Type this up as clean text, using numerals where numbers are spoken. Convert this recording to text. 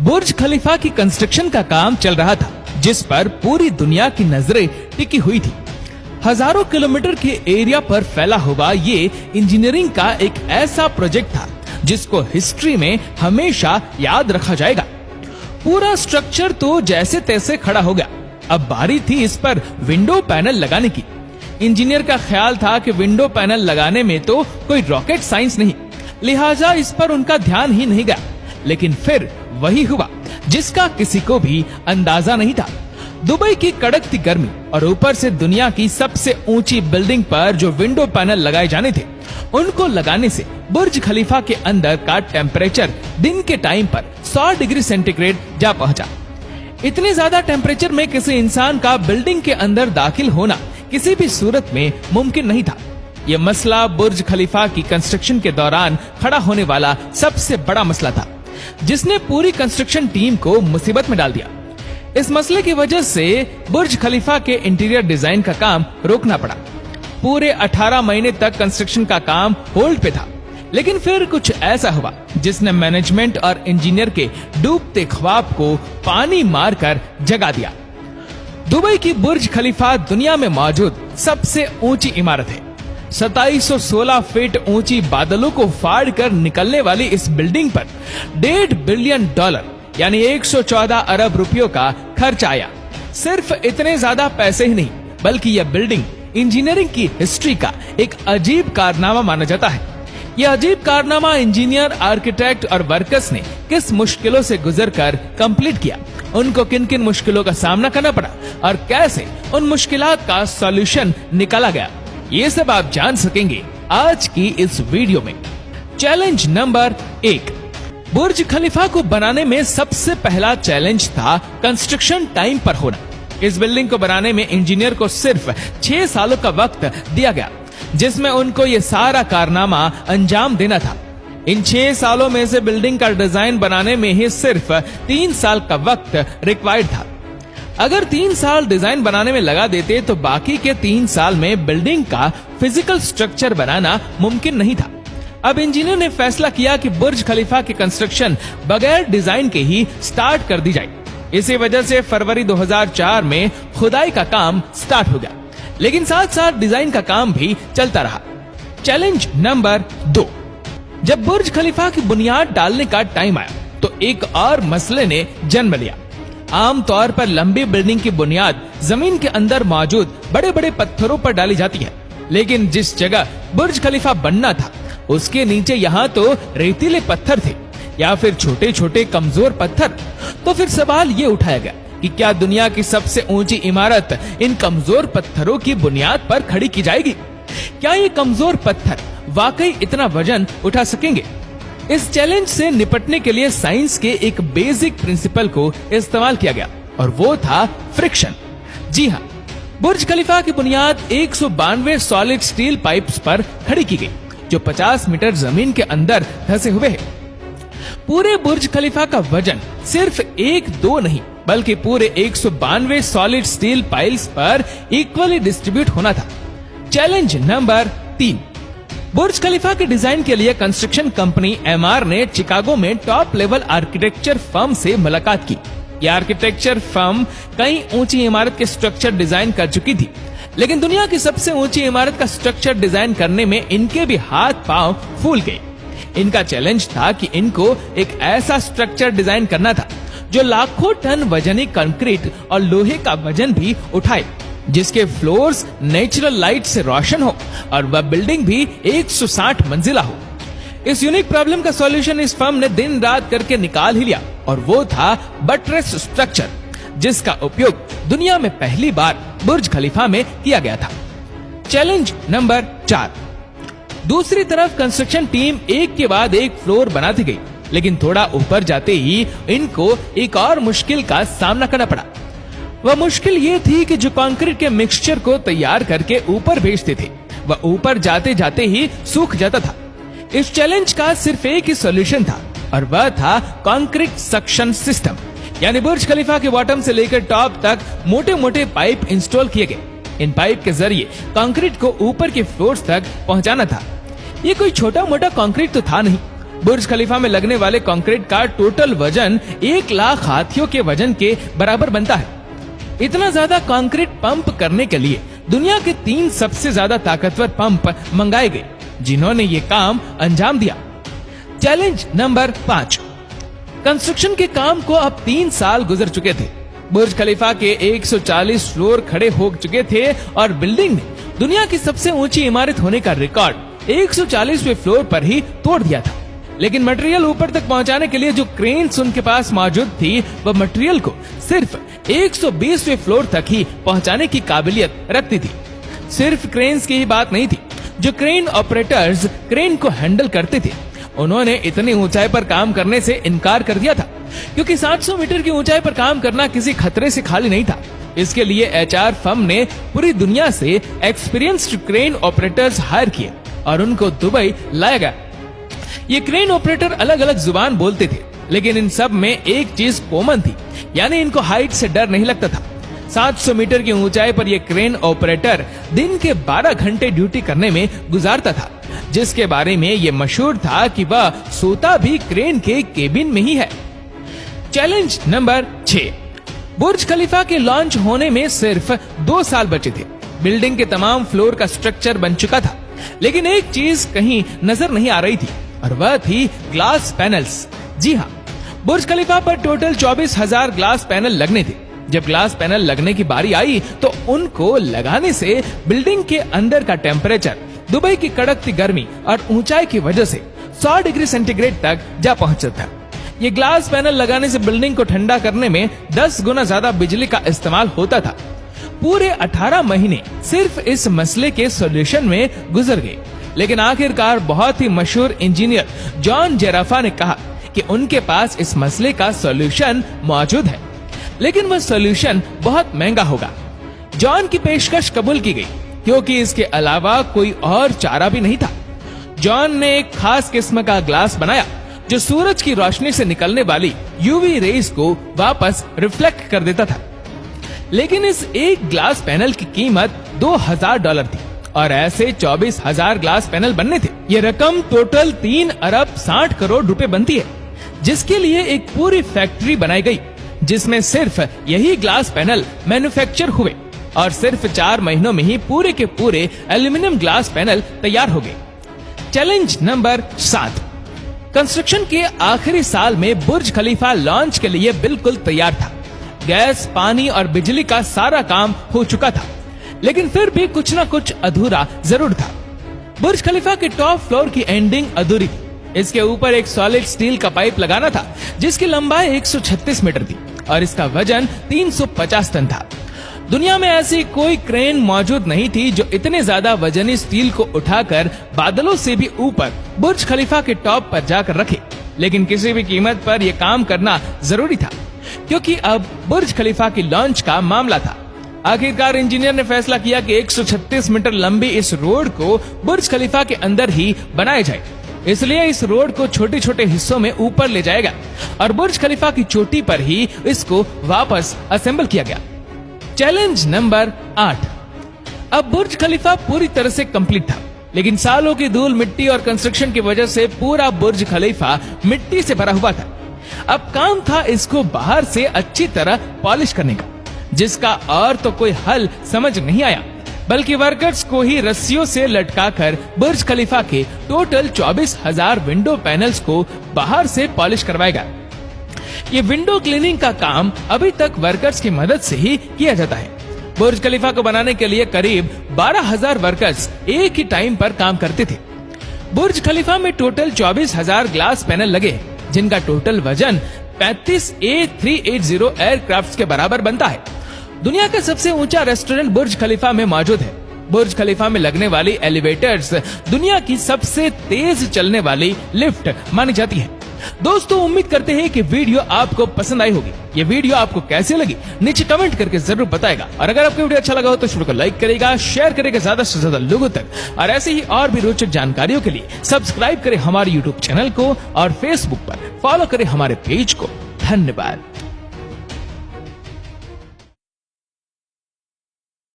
बुर्ज खलीफा की कंस्ट्रक्शन का काम चल रहा था, जिस पर पूरी दुनिया की नजरें टिकी हुई थी। हजारों किलोमीटर के एरिया पर फैला हुआ ये इंजीनियरिंग का एक ऐसा प्रोजेक्ट था जिसको हिस्ट्री में हमेशा याद रखा जाएगा। पूरा स्ट्रक्चर तो जैसे तैसे खड़ा हो गया। अब बारी थी इस पर विंडो पैनल लगाने की। इंजीनियर का ख्याल था कि विंडो पैनल लगाने में तो कोई रॉकेट साइंस नहीं, लिहाजा इस पर उनका ध्यान ही नहीं गया। लेकिन फिर वही हुआ जिसका किसी को भी अंदाजा नहीं था। दुबई की कड़कती गर्मी और ऊपर से दुनिया की सबसे ऊंची बिल्डिंग पर जो विंडो पैनल लगाए जाने थे, उनको लगाने से बुर्ज खलीफा के अंदर का टेम्परेचर दिन के टाइम पर 100 डिग्री सेंटीग्रेड जा पहुंचा। इतने ज्यादा टेम्परेचर में किसी इंसान का बिल्डिंग के अंदर दाखिल होना किसी भी सूरत में मुमकिन नहीं था। यह मसला बुर्ज खलीफा की कंस्ट्रक्शन के दौरान खड़ा होने वाला सबसे बड़ा मसला था, जिसने पूरी कंस्ट्रक्शन टीम को मुसीबत में डाल दिया। इस मसले की वजह से बुर्ज खलीफा के इंटीरियर डिजाइन का काम रोकना पड़ा। पूरे 18 महीने तक कंस्ट्रक्शन का काम होल्ड पे था। लेकिन फिर कुछ ऐसा हुआ जिसने मैनेजमेंट और इंजीनियर के डूबते ख्वाब को पानी मारकर जगा दिया। दुबई की बुर्ज खलीफा दुनिया में मौजूद सबसे ऊंची इमारत है। 2716 फीट ऊंची बादलों को फाड़ कर निकलने वाली इस बिल्डिंग पर $1.5 बिलियन यानी 114 अरब रुपयों का खर्च आया। सिर्फ इतने ज्यादा पैसे ही नहीं, बल्कि यह बिल्डिंग इंजीनियरिंग की हिस्ट्री का एक अजीब कारनामा माना जाता है। यह अजीब कारनामा इंजीनियर, आर्किटेक्ट और वर्कर्स ने किस मुश्किलों से गुजरकर कंप्लीट किया, उनको किन किन मुश्किलों का सामना करना पड़ा और कैसे उन मुश्किलात का सॉल्यूशन निकाला गया, ये सब आप जान सकेंगे आज की इस वीडियो में। Challenge number 1। बुर्ज खलीफा को बनाने में सबसे पहला चैलेंज था कंस्ट्रक्शन टाइम पर होना। इस बिल्डिंग को बनाने में इंजीनियर को सिर्फ 6 सालों का वक्त दिया गया, जिसमें उनको ये सारा कारनामा अंजाम देना था। इन 6 सालों में से बिल्डिंग का डिजाइन बनाने में ही सिर्फ 3 साल का वक्त रिक्वायर्ड था। अगर 3 साल डिजाइन बनाने में लगा देते तो बाकी के 3 साल में बिल्डिंग का फिजिकल स्ट्रक्चर बनाना मुमकिन नहीं था। अब इंजीनियर ने फैसला किया कि बुर्ज खलीफा की कंस्ट्रक्शन बगैर डिजाइन के ही स्टार्ट कर दी जाए। इसी वजह से फरवरी 2004 में खुदाई का काम स्टार्ट हो गया, लेकिन साथ साथ डिजाइन का काम भी चलता रहा। Challenge number 2। जब बुर्ज खलीफा की बुनियाद डालने का टाइम आया तो एक और मसले ने जन्म लिया। आमतौर पर लंबी बिल्डिंग की बुनियाद जमीन के अंदर मौजूद बड़े बड़े पत्थरों पर डाली जाती है, लेकिन जिस जगह बुर्ज खलीफा बनना था उसके नीचे यहाँ तो रेतीले पत्थर थे या फिर छोटे छोटे कमजोर पत्थर। तो फिर सवाल ये उठाया गया कि क्या दुनिया की सबसे ऊंची इमारत इन कमजोर पत्थरों की बुनियाद पर खड़ी की जाएगी? क्या ये कमजोर पत्थर वाकई इतना वजन उठा सकेंगे? इस चैलेंज से निपटने के लिए साइंस के एक बेसिक प्रिंसिपल को इस्तेमाल किया गया और वो था फ्रिक्शन। जी हाँ, बुर्ज खलीफा की बुनियाद 192 सॉलिड स्टील पाइप्स पर खड़ी की गई, जो 50 मीटर जमीन के अंदर धंसे हुए हैं। पूरे बुर्ज खलीफा का वजन सिर्फ 1-2 नहीं, बल्कि पूरे 192 सॉलिड स्टील पाइल्स पर इक्वली डिस्ट्रीब्यूट होना था। Challenge number 3। बुर्ज खलीफा के डिजाइन के लिए कंस्ट्रक्शन कंपनी एमआर ने चिकागो में टॉप लेवल आर्किटेक्चर फर्म से मुलाकात की। यह आर्किटेक्चर फर्म कई ऊंची इमारत के स्ट्रक्चर डिजाइन कर चुकी थी, लेकिन दुनिया की सबसे ऊंची इमारत का स्ट्रक्चर डिजाइन करने में इनके भी हाथ पांव फूल गए। इनका चैलेंज था कि इनको एक ऐसा स्ट्रक्चर डिजाइन करना था जो लाखों टन वजनी कंक्रीट और लोहे का वजन भी उठाए, जिसके फ्लोर्स नेचुरल लाइट से रोशन हो और वह बिल्डिंग भी 160 मंजिला हो। इस यूनिक प्रॉब्लम का सॉल्यूशन इस फर्म ने दिन रात करके निकाल ही लिया और वो था बटरेस स्ट्रक्चर, जिसका उपयोग दुनिया में पहली बार बुर्ज खलीफा में किया गया था। Challenge number 4। दूसरी तरफ कंस्ट्रक्शन टीम एक के बाद एक फ्लोर बनाती गई, लेकिन थोड़ा ऊपर जाते ही इनको एक और मुश्किल का सामना करना पड़ा। वह मुश्किल ये थी कि जो कंक्रीट के मिक्सचर को तैयार करके ऊपर भेजते थे, वह ऊपर जाते जाते ही सूख जाता था। इस चैलेंज का सिर्फ एक ही सॉल्यूशन था और वह था कंक्रीट सक्शन सिस्टम, यानी बुर्ज खलीफा के बॉटम से लेकर टॉप तक मोटे मोटे पाइप इंस्टॉल किए गए। इन पाइप के जरिए कंक्रीट को ऊपर के फ्लोर्स तक पहुंचाना था। ये कोई छोटा मोटा कंक्रीट तो था नहीं, बुर्ज खलीफा में लगने वाले कंक्रीट का टोटल वजन 1 लाख हाथियों के वजन के बराबर बनता है। इतना ज्यादा कंक्रीट पंप करने के लिए दुनिया के 3 सबसे ज्यादा ताकतवर पंप मंगाए गए, जिन्होंने ये काम अंजाम दिया। Challenge number 5। कंस्ट्रक्शन के काम को अब 3 साल गुजर चुके थे। बुर्ज खलीफा के 140 फ्लोर खड़े हो चुके थे और बिल्डिंग ने दुनिया की सबसे ऊंची इमारत होने का रिकॉर्ड 140वें फ्लोर पर ही तोड़ दिया था। लेकिन मटेरियल ऊपर तक पहुंचाने के लिए जो क्रेन्स उनके पास मौजूद थी, वह मटेरियल को सिर्फ 120वें फ्लोर तक ही पहुंचाने की काबिलियत रखती थी। सिर्फ क्रेन्स की ही बात नहीं थी। जो क्रेन ऑपरेटर्स क्रेन को हैंडल करते थे, उन्होंने इतनी ऊंचाई पर काम करने से इनकार कर दिया था, क्योंकि 700 मीटर की ऊंचाई पर काम करना किसी खतरे से खाली नहीं था। इसके लिए HR फर्म ने पूरी दुनिया से एक्सपीरियंस्ड क्रेन ऑपरेटर्स हायर किए और उनको दुबई लाया गया। ये क्रेन ऑपरेटर अलग अलग जुबान बोलते थे, लेकिन इन सब में एक चीज कॉमन थी, यानी इनको हाइट से डर नहीं लगता था। 700 मीटर की ऊंचाई पर यह क्रेन ऑपरेटर दिन के 12 घंटे ड्यूटी करने में गुजारता था, जिसके बारे में यह मशहूर था कि वह सोता भी क्रेन के केबिन में ही है। Challenge number 6। बुर्ज खलीफा के लॉन्च होने में सिर्फ 2 साल बचे थे। बिल्डिंग के तमाम फ्लोर का स्ट्रक्चर बन चुका था, लेकिन एक चीज कहीं नजर नहीं आ रही थी, और वह थी ग्लास पैनल्स। जी हाँ, बुर्ज खलीफा पर टोटल 24,000 ग्लास पैनल लगने थे। जब ग्लास पैनल लगने की बारी आई तो उनको लगाने से बिल्डिंग के अंदर का टेम्परेचर दुबई की कड़कती गर्मी और ऊंचाई की वजह से 100 डिग्री सेंटीग्रेड तक जा पहुंचा था। ये ग्लास पैनल लगाने से बिल्डिंग को ठंडा करने में 10 गुना ज्यादा बिजली का इस्तेमाल होता था। पूरे 18 महीने सिर्फ इस मसले के सॉल्यूशन में गुजर गए, लेकिन आखिरकार बहुत ही मशहूर इंजीनियर जॉन जेराफा ने कहा कि उनके पास इस मसले का सॉल्यूशन मौजूद है, लेकिन वह सॉल्यूशन बहुत महंगा होगा। जॉन की पेशकश कबूल की गई, क्योंकि इसके अलावा कोई और चारा भी नहीं था। जॉन ने एक खास किस्म का ग्लास बनाया जो सूरज की रोशनी से निकलने वाली यूवी रेज को वापस रिफ्लेक्ट कर देता था। लेकिन इस एक ग्लास पैनल की कीमत $2,000 थी और ऐसे 24,000 ग्लास पैनल बनने थे। ये रकम टोटल 3 अरब 60 करोड़ रुपए बनती है, जिसके लिए एक पूरी फैक्ट्री बनाई गई, जिसमें सिर्फ यही ग्लास पैनल मैन्युफैक्चर हुए और सिर्फ 4 महीनों में ही पूरे के पूरे एल्यूमिनियम ग्लास पैनल तैयार हो गए। Challenge number 7। कंस्ट्रक्शन के आखिरी साल में बुर्ज खलीफा लॉन्च के लिए बिल्कुल तैयार था। गैस, पानी और बिजली का सारा काम हो चुका था, लेकिन फिर भी कुछ न कुछ अधूरा जरूर था। बुर्ज खलीफा के टॉप फ्लोर की एंडिंग अधूरी थी। इसके ऊपर एक सॉलिड स्टील का पाइप लगाना था, जिसकी लंबाई 136 मीटर थी और इसका वजन 350 टन था। दुनिया में ऐसी कोई क्रेन मौजूद नहीं थी जो इतने ज्यादा वजनी स्टील को उठाकर बादलों से भी ऊपर बुर्ज खलीफा के टॉप पर जाकर रखे। लेकिन किसी भी कीमत पर यह काम करना जरूरी था, क्योंकि अब बुर्ज खलीफा की लॉन्च का मामला था। आखिरकार इंजीनियर ने फैसला किया कि 136 मीटर लंबी इस रोड को बुर्ज खलीफा के अंदर ही बनाया जाए। इसलिए इस रोड को छोटे छोटे हिस्सों में ऊपर ले जाएगा और बुर्ज खलीफा की चोटी पर ही इसको वापस असेंबल किया गया। Challenge number 8। अब बुर्ज खलीफा पूरी तरह से कंप्लीट था, लेकिन सालों की धूल, मिट्टी और कंस्ट्रक्शन की वजह से पूरा बुर्ज खलीफा मिट्टी से भरा हुआ था। अब काम था इसको बाहर से अच्छी तरह पॉलिश करने का, जिसका और तो कोई हल समझ नहीं आया, बल्कि वर्कर्स को ही रस्सियों से लटकाकर बुर्ज खलीफा के टोटल 24,000 विंडो पैनल्स को बाहर से पॉलिश करवाएगा। ये विंडो क्लीनिंग का काम अभी तक वर्कर्स की मदद से ही किया जाता है। बुर्ज खलीफा को बनाने के लिए करीब 12,000 वर्कर्स एक ही टाइम पर काम करते थे। बुर्ज खलीफा में टोटल 24,000 ग्लास पैनल लगे, जिनका टोटल वजन 35 A380 एयरक्राफ्ट के बराबर बनता है। दुनिया का सबसे ऊंचा रेस्टोरेंट बुर्ज खलीफा में मौजूद है। बुर्ज खलीफा में लगने वाली एलिवेटर्स दुनिया की सबसे तेज चलने वाली लिफ्ट मानी जाती है। दोस्तों, उम्मीद करते हैं कि वीडियो आपको पसंद आई होगी। ये वीडियो आपको कैसे लगी नीचे कमेंट करके जरूर बताएगा, और अगर आपको वीडियो अच्छा लगा हो तो वीडियो को लाइक करेगा, शेयर करेगा ज्यादा से ज्यादा लोगों तक, और ऐसे ही और भी रोचक जानकारियों के लिए सब्सक्राइब करें हमारे यूट्यूब चैनल को और फेसबुक पर फॉलो करें हमारे पेज को। धन्यवाद।